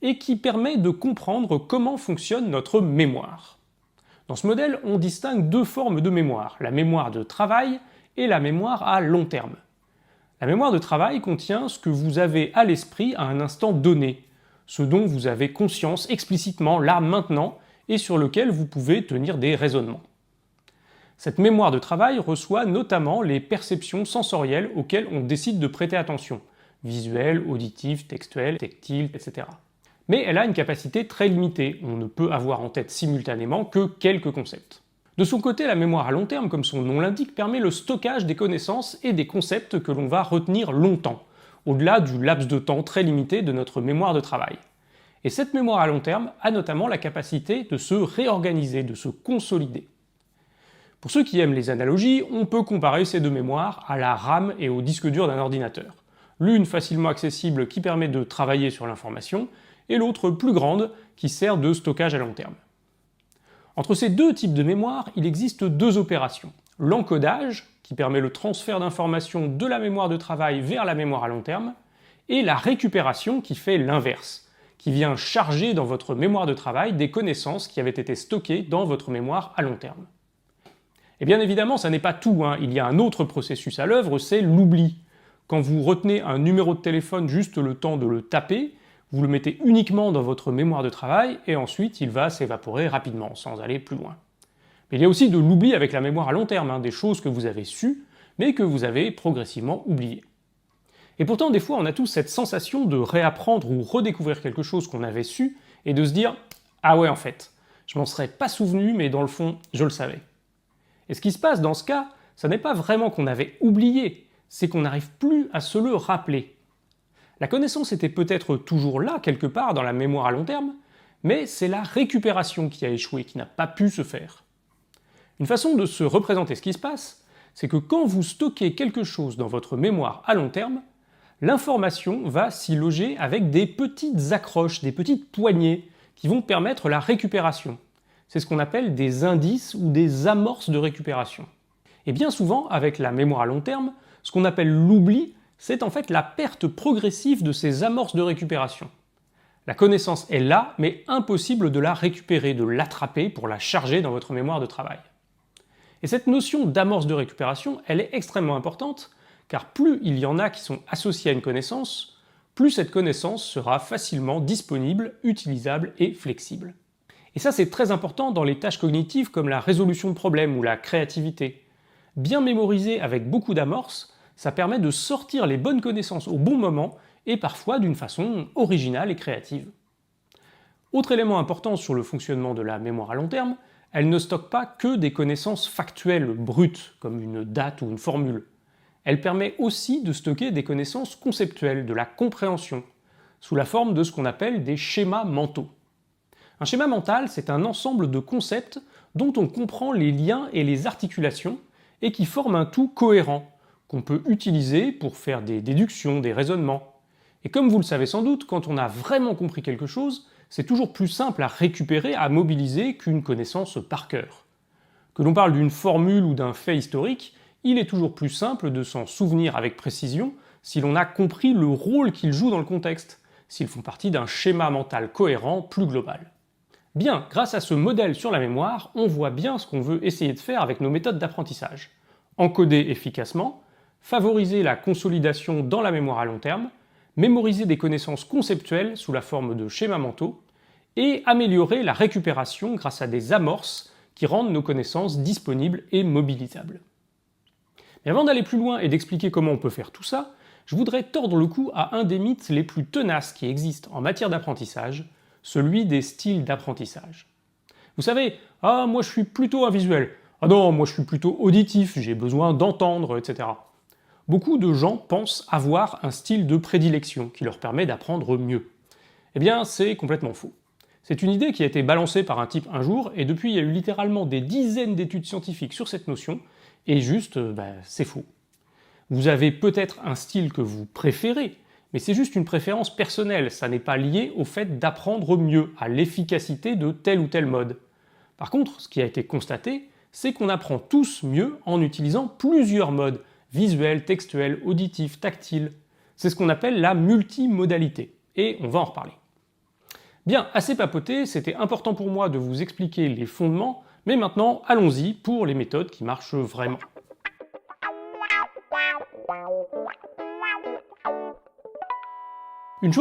et qui permet de comprendre comment fonctionne notre mémoire. Dans ce modèle, on distingue deux formes de mémoire, la mémoire de travail et la mémoire à long terme. La mémoire de travail contient ce que vous avez à l'esprit à un instant donné, ce dont vous avez conscience explicitement là maintenant et sur lequel vous pouvez tenir des raisonnements. Cette mémoire de travail reçoit notamment les perceptions sensorielles auxquelles on décide de prêter attention, visuelles, auditives, textuelles, tactiles, etc. Mais elle a une capacité très limitée, on ne peut avoir en tête simultanément que quelques concepts. De son côté, la mémoire à long terme, comme son nom l'indique, permet le stockage des connaissances et des concepts que l'on va retenir longtemps, au-delà du laps de temps très limité de notre mémoire de travail. Et cette mémoire à long terme a notamment la capacité de se réorganiser, de se consolider. Pour ceux qui aiment les analogies, on peut comparer ces deux mémoires à la RAM et au disque dur d'un ordinateur. L'une facilement accessible qui permet de travailler sur l'information, et l'autre plus grande qui sert de stockage à long terme. Entre ces deux types de mémoire, il existe deux opérations. L'encodage, qui permet le transfert d'informations de la mémoire de travail vers la mémoire à long terme, et la récupération qui fait l'inverse, qui vient charger dans votre mémoire de travail des connaissances qui avaient été stockées dans votre mémoire à long terme. Et bien évidemment, ça n'est pas tout, il y a un autre processus à l'œuvre, c'est l'oubli. Quand vous retenez un numéro de téléphone juste le temps de le taper, vous le mettez uniquement dans votre mémoire de travail et ensuite il va s'évaporer rapidement, sans aller plus loin. Mais il y a aussi de l'oubli avec la mémoire à long terme, des choses que vous avez sues, mais que vous avez progressivement oubliées. Et pourtant, des fois, on a tous cette sensation de réapprendre ou redécouvrir quelque chose qu'on avait su, et de se dire « Ah ouais, en fait, je m'en serais pas souvenu, mais dans le fond, je le savais ». Et ce qui se passe dans ce cas, ça n'est pas vraiment qu'on avait oublié, c'est qu'on n'arrive plus à se le rappeler. La connaissance était peut-être toujours là, quelque part, dans la mémoire à long terme, mais c'est la récupération qui a échoué, qui n'a pas pu se faire. Une façon de se représenter ce qui se passe, c'est que quand vous stockez quelque chose dans votre mémoire à long terme, l'information va s'y loger avec des petites accroches, des petites poignées qui vont permettre la récupération. C'est ce qu'on appelle des indices ou des amorces de récupération. Et bien souvent, avec la mémoire à long terme, ce qu'on appelle l'oubli, c'est en fait la perte progressive de ces amorces de récupération. La connaissance est là, mais impossible de la récupérer, de l'attraper pour la charger dans votre mémoire de travail. Et cette notion d'amorce de récupération, elle est extrêmement importante, car plus il y en a qui sont associés à une connaissance, plus cette connaissance sera facilement disponible, utilisable et flexible. Et ça, c'est très important dans les tâches cognitives comme la résolution de problèmes ou la créativité. Bien mémoriser avec beaucoup d'amorces, ça permet de sortir les bonnes connaissances au bon moment et parfois d'une façon originale et créative. Autre élément important sur le fonctionnement de la mémoire à long terme, elle ne stocke pas que des connaissances factuelles brutes, comme une date ou une formule. Elle permet aussi de stocker des connaissances conceptuelles, de la compréhension, sous la forme de ce qu'on appelle des schémas mentaux. Un schéma mental, c'est un ensemble de concepts dont on comprend les liens et les articulations et qui forment un tout cohérent, qu'on peut utiliser pour faire des déductions, des raisonnements. Et comme vous le savez sans doute, quand on a vraiment compris quelque chose, c'est toujours plus simple à récupérer, à mobiliser qu'une connaissance par cœur. Que l'on parle d'une formule ou d'un fait historique, il est toujours plus simple de s'en souvenir avec précision si l'on a compris le rôle qu'ils jouent dans le contexte, s'ils font partie d'un schéma mental cohérent plus global. Bien, grâce à ce modèle sur la mémoire, on voit bien ce qu'on veut essayer de faire avec nos méthodes d'apprentissage. Encoder efficacement, favoriser la consolidation dans la mémoire à long terme, mémoriser des connaissances conceptuelles sous la forme de schémas mentaux, et améliorer la récupération grâce à des amorces qui rendent nos connaissances disponibles et mobilisables. Mais avant d'aller plus loin et d'expliquer comment on peut faire tout ça, je voudrais tordre le cou à un des mythes les plus tenaces qui existent en matière d'apprentissage, celui des styles d'apprentissage. Vous savez, « Ah, moi je suis plutôt un visuel »,« Ah non, moi je suis plutôt auditif, j'ai besoin d'entendre, etc. » Beaucoup de gens pensent avoir un style de prédilection qui leur permet d'apprendre mieux. Eh bien, c'est complètement faux. C'est une idée qui a été balancée par un type un jour, et depuis il y a eu littéralement des dizaines d'études scientifiques sur cette notion, et juste, c'est faux. Vous avez peut-être un style que vous préférez, mais c'est juste une préférence personnelle, ça n'est pas lié au fait d'apprendre mieux, à l'efficacité de tel ou tel mode. Par contre, ce qui a été constaté, c'est qu'on apprend tous mieux en utilisant plusieurs modes, visuel, textuel, auditif, tactile. C'est ce qu'on appelle la multimodalité, et on va en reparler. Bien, assez papoté, c'était important pour moi de vous expliquer les fondements, mais maintenant allons-y pour les méthodes qui marchent vraiment. Une chose